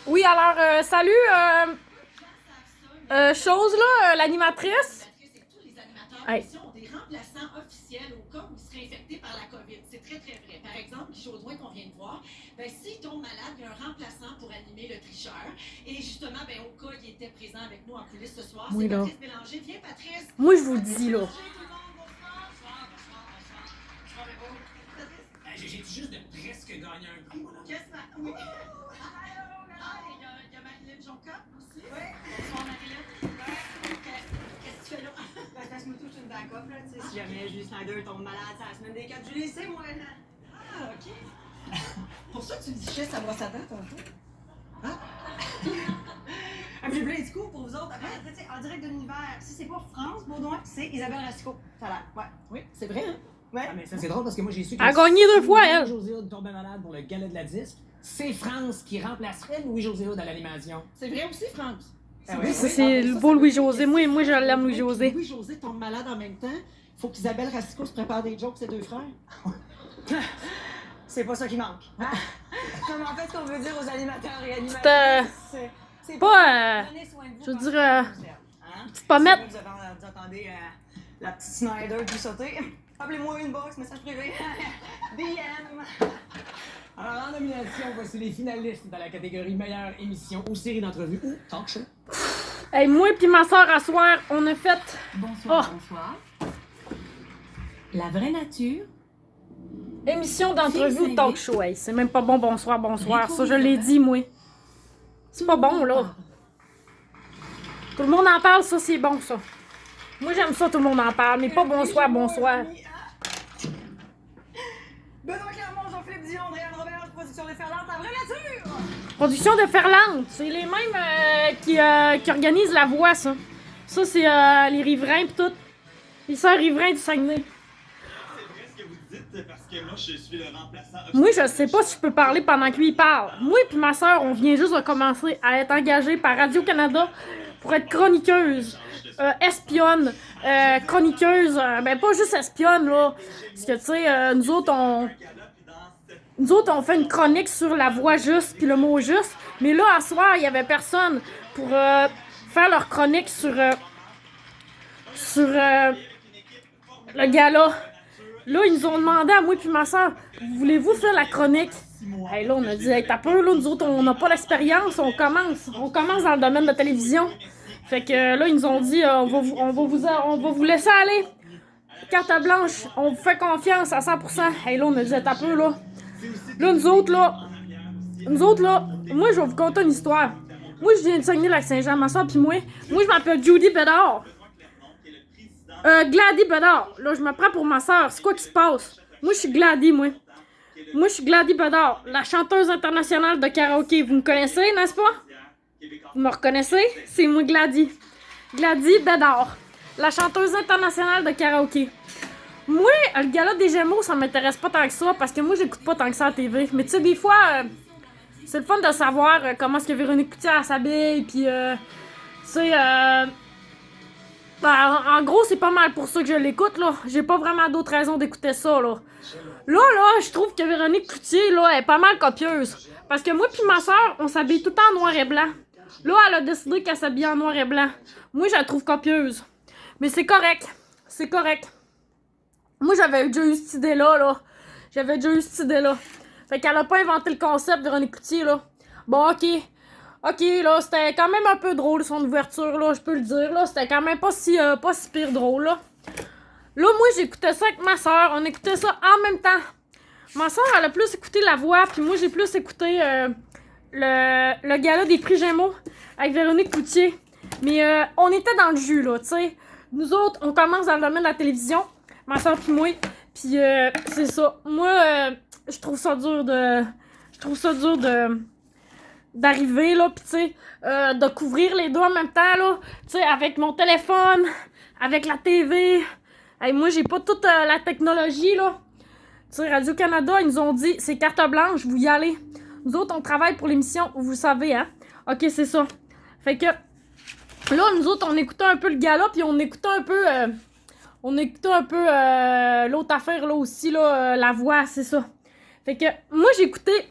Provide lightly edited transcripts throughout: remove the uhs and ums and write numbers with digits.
Oui, alors, salut, chose là, l'animatrice. Hey. Ont des remplaçants officiels au cas où ils seraient infectés par la COVID. C'est très, très vrai. Par exemple, Guy Jodoin qu'on vient de voir, ben, s'il tombe malade, il y a un remplaçant pour animer le tricheur. Et justement, ben, au cas, il était présent avec nous en coulisses ce soir. Oui, c'est là. Patrice Bélanger. Viens, Patrice. Moi, je vous le dis, là. J'ai juste de presque gagné un prix, moi, là. Qu'est-ce que oui. Il y a Marilyn Jonca aussi. Oui. Bonsoir, Marilyn. Qu'est-ce que tu fais là? Ben, je me touche une backup, là, tu sais, si jamais Julie Snyder tombe malade, c'est la semaine des 4 juillet, c'est moi, là. Ah, OK. Pour ça que tu me dis, ça brosse à dents, tantôt. Ah. Ah, j'ai plein de coups pour vous autres. Après, tu sais, en direct de l'univers, si c'est pas France, Baudouin, c'est Isabelle Racicot. Ça a l'air, ouais. Oui, c'est vrai, hein? Ouais. Ah, mais ça, c'est drôle parce que moi, j'ai su que. Elle a gagné 2 fois, elle. Louis-José Hood tombait malade pour le gala de la disque. C'est France qui remplacerait Louis-José Hood à l'animation. C'est vrai aussi, France. Ah ouais. Ça, c'est le beau Louis-José. Moi, je l'aime, Louis-José. Louis-José tombe malade en même temps. Faut qu'Isabelle Racicot se prépare des jokes, ses deux frères. C'est pas ça qui manque. Non, mais en fait, ce qu'on veut dire aux animateurs et C'est, animatrices, c'est pas, prenez soin de vous. je veux pensez dire, à vous, hein? c'est pas Si mettre. vous entendez la petite Snyder du sauter, appelez-moi une box, message privé. DM. Alors, en nomination, voici les finalistes dans la catégorie meilleure émission ou série d'entrevues ou talk show. Hey, moi puis ma soeur, à soir, on a fait. Bonsoir, Oh. bonsoir. La vraie nature. Émission d'entrevue ou Fils talk aîné. show. Hey, c'est même pas bon, bonsoir, bonsoir. Ça, je l'ai dit, moi. C'est pas bon, là. Tout le monde en parle, ça, c'est bon, ça. Moi, j'aime ça, tout le monde en parle, mais pas bonsoir, bonsoir. Benoît Clermont, Jean-Philippe Dion, Andréane Robert, production des Ferlantes, la vraie nature! Production de Ferlante. C'est les mêmes qui organisent la voix, ça. Ça, c'est les riverains pis tout. Les sœurs riverains du Saguenay. C'est vrai ce que vous dites parce que moi je suis le remplaçant. Moi, je sais pas si je peux parler pendant que lui il parle. Moi et ma sœur, on vient juste de commencer à être engagés par Radio-Canada pour être chroniqueuse, espionne, chroniqueuse, ben pas juste espionne, là. Parce que, tu sais, nous autres, on fait une chronique sur la voix juste puis le mot juste. Mais là, à soir, il y avait personne pour faire leur chronique sur le gala. Là, ils nous ont demandé à moi et ma soeur, voulez-vous faire la chronique? Hey, là, on a dit, hey, t'as peur, là, nous autres, on n'a pas l'expérience, on commence dans le domaine de la télévision. Fait que là, ils nous ont dit, on va vous laisser aller. Carte blanche, on vous fait confiance à 100%. Hey, là, on a dit, t'as peur, là. Là, nous autres, là, moi, je vais vous conter une histoire. Moi, je viens de Saguenay-Lac-Saint-Jean, ma soeur puis moi, je m'appelle Judy Bédard. Gladys Bédard. Là, je me prends pour ma soeur. C'est quoi qui se passe? Moi, je suis Gladys, moi. Moi, je suis Gladys Bédard, la chanteuse internationale de karaoké. Vous me connaissez, n'est-ce pas? Vous me reconnaissez? C'est moi, Gladys. Gladys Bédard, la chanteuse internationale de karaoké. Moi, le gala des Gémeaux, ça m'intéresse pas tant que ça, parce que moi, j'écoute pas tant que ça à la TV. Mais tu sais, des fois, c'est le fun de savoir comment est-ce que Véronique Cloutier s'habille, puis, tu sais, ben, en gros, c'est pas mal pour ça que je l'écoute, là. J'ai pas vraiment d'autres raisons d'écouter ça, là. Là, je trouve que Véronique Cloutier, là, elle est pas mal copieuse. Parce que moi pis ma soeur, on s'habille tout le temps en noir et blanc. Là, elle a décidé qu'elle s'habille en noir et blanc. Moi, je la trouve copieuse. Mais c'est correct. C'est correct. Moi, j'avais déjà eu cette idée-là, là. Fait qu'elle a pas inventé le concept, Véronique Cloutier, là. Bon, OK, là, c'était quand même un peu drôle, son ouverture, là, je peux le dire, là. C'était quand même pas si pire drôle, là. Là, moi, j'écoutais ça avec ma soeur. On écoutait ça en même temps. Ma soeur, elle a plus écouté La Voix, puis moi, j'ai plus écouté le gala des prix Gémeaux avec Véronique Cloutier. Mais on était dans le jus, là, tu sais. Nous autres, on commence dans le domaine de la télévision, ma soeur puis moi. Puis c'est ça. Moi, je trouve ça dur d'arriver, là, pis tu sais, de couvrir les deux en même temps, là, tu sais, avec mon téléphone, avec la TV. Hey, moi, j'ai pas toute la technologie, là. Tu sais, Radio-Canada, ils nous ont dit, c'est carte blanche, vous y allez. Nous autres, on travaille pour l'émission, vous savez, hein. OK, c'est ça. Fait que, là, nous autres, on écoutait un peu le gala, puis on écoutait un peu l'autre affaire, là, aussi, là, La Voix, c'est ça. Fait que, moi, j'écoutais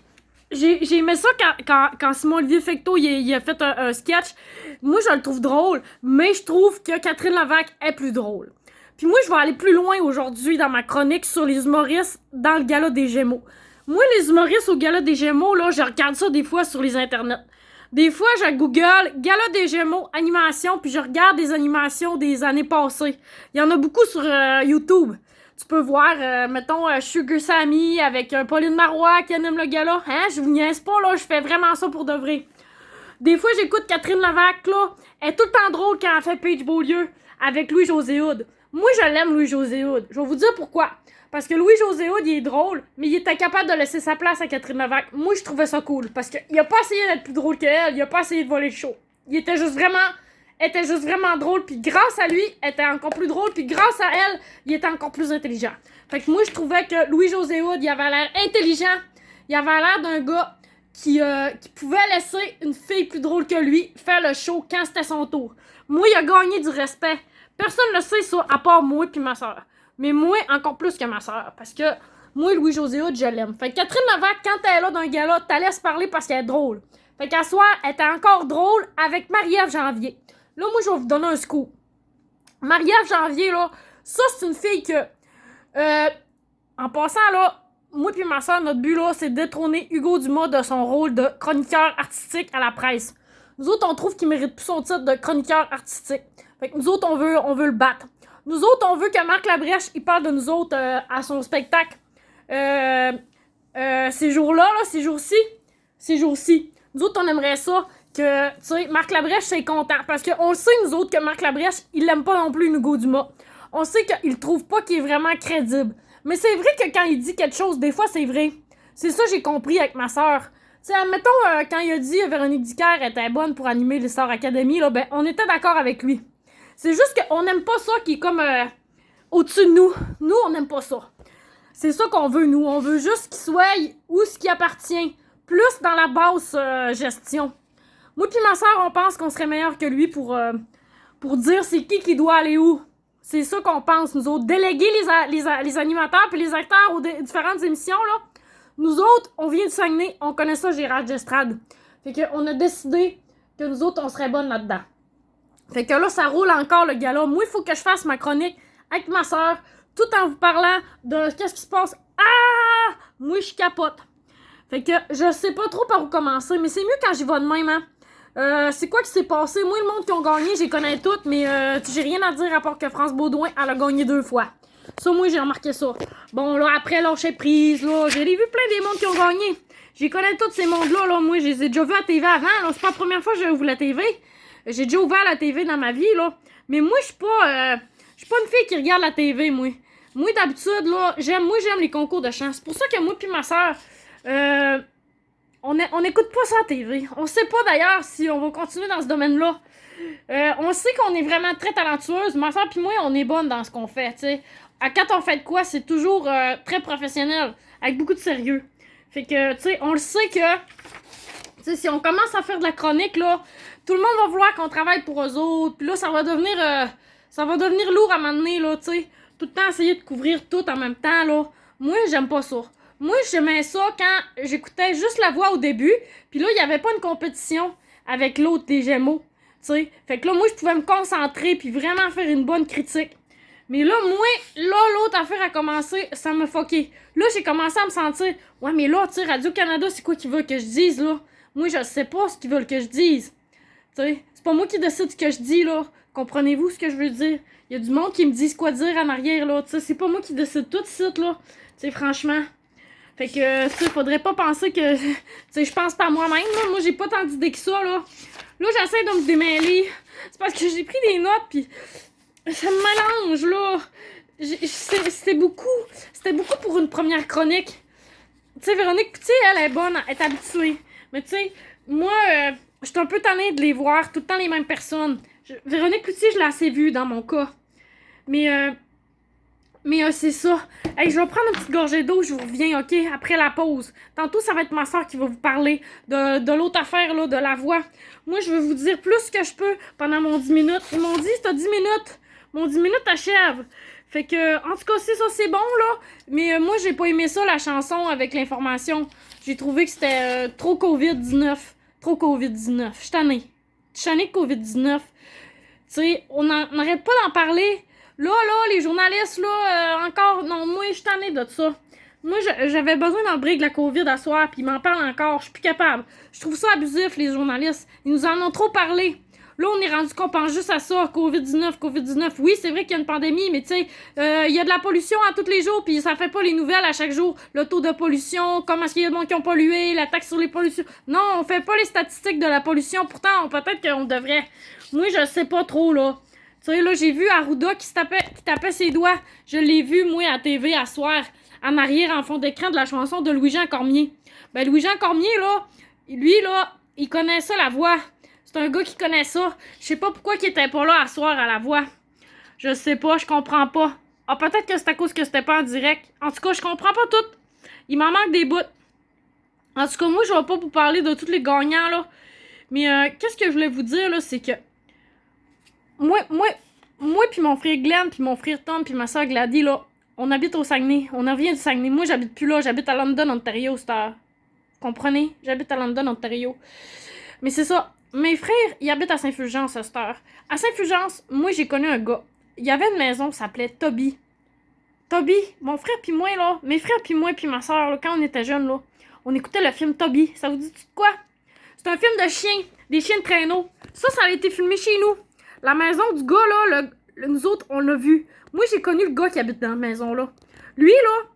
j'ai aimé ça quand Simon-Olivier Fecteau il a fait un sketch. Moi, je le trouve drôle, mais je trouve que Catherine Levac est plus drôle. Puis moi, je vais aller plus loin aujourd'hui dans ma chronique sur les humoristes dans le Gala des Gémeaux. Moi, les humoristes au Gala des Gémeaux, là, je regarde ça des fois sur les internets. Des fois, je Google Gala des Gémeaux, animation, puis je regarde des animations des années passées. Il y en a beaucoup sur YouTube. Tu peux voir, mettons, Sugar Sammy avec Pauline Marois qui anime le gala. Hein? Je vous niaise pas, là, je fais vraiment ça pour de vrai. Des fois, j'écoute Catherine Levac, là. Elle est tout le temps drôle quand elle fait Paige Beaulieu avec Louis-José Hood. Moi, je l'aime, Louis-José Hood. Je vais vous dire pourquoi. Parce que Louis-José Hood, il est drôle, mais il était capable de laisser sa place à Catherine Levac. Moi, je trouvais ça cool, parce qu'il a pas essayé d'être plus drôle qu'elle, il a pas essayé de voler le show. Il était juste vraiment drôle, puis grâce à lui, elle était encore plus drôle, puis grâce à elle, il était encore plus intelligent. Fait que moi, je trouvais que Louis-José Hood, il avait l'air intelligent, il avait l'air d'un gars qui pouvait laisser une fille plus drôle que lui faire le show quand c'était son tour. Moi, il a gagné du respect. Personne ne le sait ça, à part moi puis ma soeur. Mais moi, encore plus que ma soeur, parce que moi, Louis-José Hood, je l'aime. Fait que Catherine Levac, quand elle est là dans un gala, t'as laisse parler parce qu'elle est drôle. Fait qu'à soir, elle était encore drôle avec Marie-Ève Janvier. Là, moi, je vais vous donner un scoop. Marie-Ève Janvier, là, ça, c'est une fille que... en passant, là, moi et ma soeur, notre but, là, c'est de détrôner Hugo Dumas de son rôle de chroniqueur artistique à la presse. Nous autres, on trouve qu'il mérite plus son titre de chroniqueur artistique. Fait que nous autres, on veut le battre. Nous autres, on veut que Marc Labrèche, il parle de nous autres à son spectacle. Ces jours-là, ces jours-ci. Nous autres, on aimerait ça que, tu sais, Marc Labrèche, c'est content. Parce qu'on le sait, nous autres, que Marc Labrèche, il l'aime pas non plus, Hugo Dumas. On sait qu'il trouve pas qu'il est vraiment crédible. Mais c'est vrai que quand il dit quelque chose, des fois, c'est vrai. C'est ça que j'ai compris avec ma sœur. Tu sais, admettons, quand il a dit Véronique Dicker était bonne pour animer les Star Academy, là, ben, on était d'accord avec lui. C'est juste qu'on n'aime pas ça qui est comme au-dessus de nous. Nous, on n'aime pas ça. C'est ça qu'on veut, nous. On veut juste qu'il soit où ce qui appartient. Plus dans la basse gestion. Moi pis ma soeur, on pense qu'on serait meilleur que lui pour dire c'est qui doit aller où. C'est ça qu'on pense, nous autres. Déléguer les animateurs puis les acteurs aux différentes émissions, là. Nous autres, on vient de Saguenay, on connaît ça, Gérard Gestrade. Fait qu'on a décidé que nous autres, on serait bonnes là-dedans. Fait que là, ça roule encore le gala. Moi, il faut que je fasse ma chronique avec ma soeur, tout en vous parlant de qu'est-ce qui se passe. Ah! Moi, je capote. Fait que je sais pas trop par où commencer, mais c'est mieux quand j'y vais de même, hein. C'est quoi qui s'est passé? Moi, le monde qui ont gagné, j'y connais toutes, mais j'ai rien à dire à part que France Baudouin, elle a gagné 2 fois. Ça, moi, j'ai remarqué ça. Bon, là, après, lâcher prise, là, j'ai vu plein des mondes qui ont gagné. J'y connais tous ces mondes-là, là. Moi, je les ai déjà vus à la TV avant, là. C'est pas la première fois que j'ai ouvert la TV. J'ai déjà ouvert la TV dans ma vie, là. Mais moi, je suis pas une fille qui regarde la TV, moi. Moi, d'habitude, là, j'aime les concours de chant. C'est pour ça que moi puis ma soeur, on n'écoute pas ça à la TV. On sait pas, d'ailleurs, si on va continuer dans ce domaine-là. On sait qu'on est vraiment très talentueuse. Ma soeur puis moi, on est bonne dans ce qu'on fait, tu sais. Quand on fait de quoi, c'est toujours très professionnel, avec beaucoup de sérieux. Fait que, tu sais, on le sait que, tu sais, si on commence à faire de la chronique, là, tout le monde va vouloir qu'on travaille pour eux autres. Puis là, ça va devenir lourd à un moment donné, là, tu sais. Tout le temps essayer de couvrir tout en même temps, là. Moi, j'aime pas ça. Moi, j'aimais ça quand j'écoutais juste la voix au début. Puis là, il y avait pas une compétition avec l'autre des Gémeaux, tu sais. Fait que là, moi, je pouvais me concentrer puis vraiment faire une bonne critique. Mais là, moi, l'autre affaire a commencé, ça m'a fucké. Là, j'ai commencé à me sentir, ouais, mais là, tu sais, Radio-Canada, c'est quoi qu'ils veulent que je dise, là? Moi, je sais pas ce qu'ils veulent que je dise. Tu sais, c'est pas moi qui décide ce que je dis, là. Comprenez-vous ce que je veux dire? Il y a du monde qui me dit quoi dire en arrière, là. Tu sais, c'est pas moi qui décide tout de suite, là. Tu sais, franchement. Fait que, tu sais, faudrait pas penser que, tu sais, je pense pas moi-même, là. Moi, j'ai pas tant d'idées que ça, là. Là, j'essaie de me démêler. C'est parce que j'ai pris des notes, pis ça me mélange, là. C'était beaucoup pour une première chronique. Tu sais, Véronique Cloutier, elle est bonne, elle est habituée. Mais tu sais, moi, je suis un peu tannée de les voir, tout le temps les mêmes personnes. Véronique Cloutier, je l'ai assez vue dans mon cas. Mais c'est ça. Hey, je vais prendre une petite gorgée d'eau, je vous reviens, OK, après la pause. Tantôt, ça va être ma soeur qui va vous parler de l'autre affaire, là, de la voix. Moi, je vais vous dire plus que je peux pendant mon 10 minutes. Ils m'ont dit, t'as 10 minutes. Mon 10 minutes achève. Fait que, en tout cas, c'est ça, c'est bon, là. Mais moi, j'ai pas aimé ça, la chanson avec l'information. J'ai trouvé que c'était trop COVID-19. Trop COVID-19. Je suis tannée. Je suis tannée de COVID-19. Tu sais, on n'arrête pas d'en parler. Là, les journalistes, encore... Non, moi, je suis tannée de ça. Moi, j'avais besoin d'un break de la COVID à soir, puis ils m'en parlent encore. Je suis plus capable. Je trouve ça abusif, les journalistes. Ils nous en ont trop parlé. Là, on est rendu qu'on pense juste à ça, COVID-19. Oui, c'est vrai qu'il y a une pandémie, mais tu sais, il y a de la pollution à tous les jours, puis ça fait pas les nouvelles à chaque jour. Le taux de pollution, comment est-ce qu'il y a de monde qui ont pollué, la taxe sur les pollutions. Non, on fait pas les statistiques de la pollution. Pourtant, peut-être qu'on devrait. Moi, je sais pas trop, là. Tu sais, là, j'ai vu Arruda qui tapait ses doigts. Je l'ai vu, moi, à TV, à soir, en arrière, en fond d'écran de la chanson de Louis-Jean Cormier. Ben, Louis-Jean Cormier, là, lui, là, il connaît ça, la voix. C'est un gars qui connaît ça. Je sais pas pourquoi il était pas là à soir à la voix. Je sais pas, je comprends pas. Ah, peut-être que c'est à cause que c'était pas en direct. En tout cas, je comprends pas tout. Il m'en manque des bouts. En tout cas, moi, je vais pas vous parler de tous les gagnants, là. Mais qu'est-ce que je voulais vous dire, là, c'est que moi puis mon frère Glenn, puis mon frère Tom, puis ma soeur Gladys, là, on habite au Saguenay. On revient du Saguenay. Moi, j'habite plus là. J'habite à London, Ontario, cette heure. Comprenez? J'habite à London, Ontario. Mais c'est ça. Mes frères, ils habitent à Saint-Fulgence à cette heure. À Saint-Fulgence, moi, j'ai connu un gars. Il y avait une maison, ça s'appelait Toby. Toby, mon frère puis moi, là, mes frères puis moi puis ma soeur, là, quand on était jeunes, là, on écoutait le film Toby. Ça vous dit quoi? C'est un film de chiens, des chiens de traîneau. Ça a été filmé chez nous. La maison du gars, là, nous autres, on l'a vu. Moi, j'ai connu le gars qui habite dans la maison, là. Lui, là,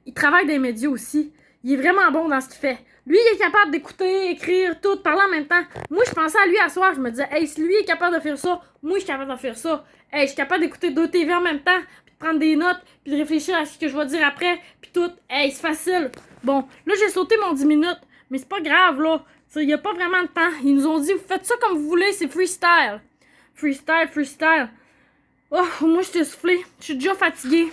il travaille dans les médias aussi. Il est vraiment bon dans ce qu'il fait. Lui, il est capable d'écouter, écrire, tout, parler en même temps. Moi, je pensais à lui à soir. Je me disais, hey, si lui est capable de faire ça, moi, je suis capable de faire ça. Hey, je suis capable d'écouter 2 TV en même temps, puis de prendre des notes, puis de réfléchir à ce que je vais dire après, puis tout. Hey, c'est facile. Bon, là, j'ai sauté mon 10 minutes, mais c'est pas grave, là. Il n'y a pas vraiment de temps. Ils nous ont dit, vous faites ça comme vous voulez, c'est freestyle. Freestyle. Oh, moi, je t'ai soufflé. Je suis déjà fatiguée.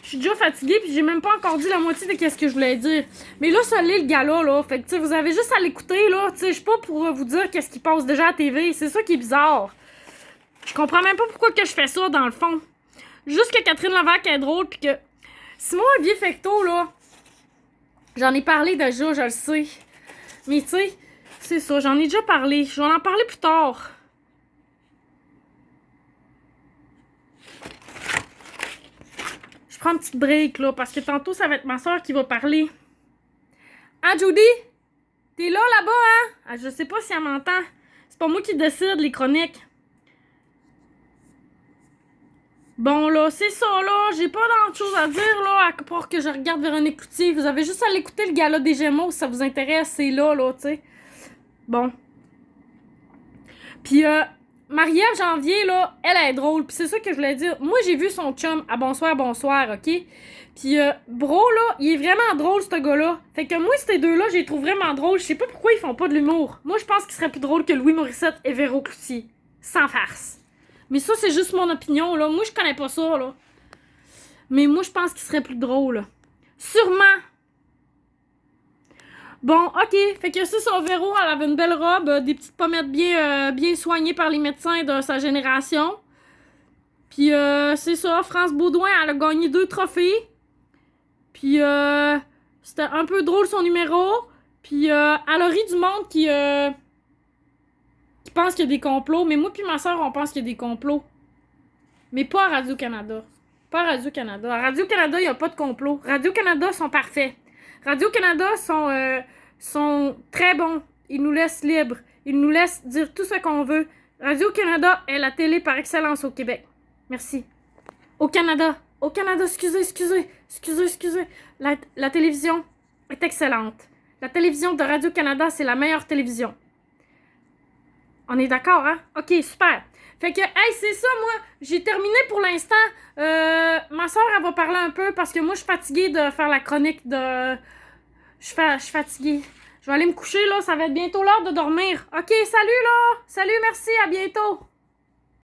Puis j'ai même pas encore dit la moitié de ce que je voulais dire. Mais là, ça l'est le gars-là, là. Fait que, tu sais, vous avez juste à l'écouter, là. Tu sais, je suis pas pour vous dire qu'est-ce qui passe déjà à la TV. C'est ça qui est bizarre. Je comprends même pas pourquoi que je fais ça, dans le fond. Juste que Catherine Levac est drôle, puis que Simon Olivier Fecteau, là, j'en ai parlé déjà, je le sais. Mais, tu sais, c'est ça, j'en ai déjà parlé. Je vais en parler plus tard. Je prends une petite break, là, parce que tantôt, ça va être ma soeur qui va parler. Ah, Judy? T'es là-bas, hein? Ah, je sais pas si elle m'entend. C'est pas moi qui décide, les chroniques. Bon, là, c'est ça, là. J'ai pas d'autre chose à dire, là, à part que je regarde Véronique Cloutier. Vous avez juste à l'écouter, le gala des Gémeaux, si ça vous intéresse. C'est là, tu sais. Bon. Puis, Marie-Ève Janvier, là, elle est drôle. Puis c'est ça que je voulais dire. Moi, j'ai vu son chum à Bonsoir, OK? Puis, Bro, là, il est vraiment drôle, ce gars-là. Fait que moi, ces deux-là, je les trouve vraiment drôles. Je sais pas pourquoi ils font pas de l'humour. Moi, je pense qu'ils seraient plus drôles que Louis Morissette et Véro Cloutier. Sans farce. Mais ça, c'est juste mon opinion, là. Moi, je connais pas ça, là. Mais moi, je pense qu'ils seraient plus drôles. Sûrement. Bon, OK. Fait que c'est ça, Véro, elle avait une belle robe, des petites pommettes bien soignées par les médecins de sa génération. Puis, c'est ça, France Baudouin, elle a gagné 2 trophées. Puis, c'était un peu drôle son numéro. Puis, elle a ri du monde qui pense qu'il y a des complots. Mais moi puis ma soeur, on pense qu'il y a des complots. Mais pas à Radio-Canada. Pas à Radio-Canada. À Radio-Canada, il n'y a pas de complot. Radio-Canada sont parfaits. Radio-Canada sont très bons. Ils nous laissent libres. Ils nous laissent dire tout ce qu'on veut. Radio-Canada est la télé par excellence au Québec. Merci. Au Canada, excusez. La télévision est excellente. La télévision de Radio-Canada, c'est la meilleure télévision. On est d'accord, hein? OK, super. Fait que, hey, c'est ça, moi, j'ai terminé pour l'instant. Ma soeur, elle va parler un peu parce que moi, je suis fatiguée de faire la chronique de... Je suis fatiguée. Je vais aller me coucher, là. Ça va être bientôt l'heure de dormir. OK, salut, là. Salut, merci, à bientôt.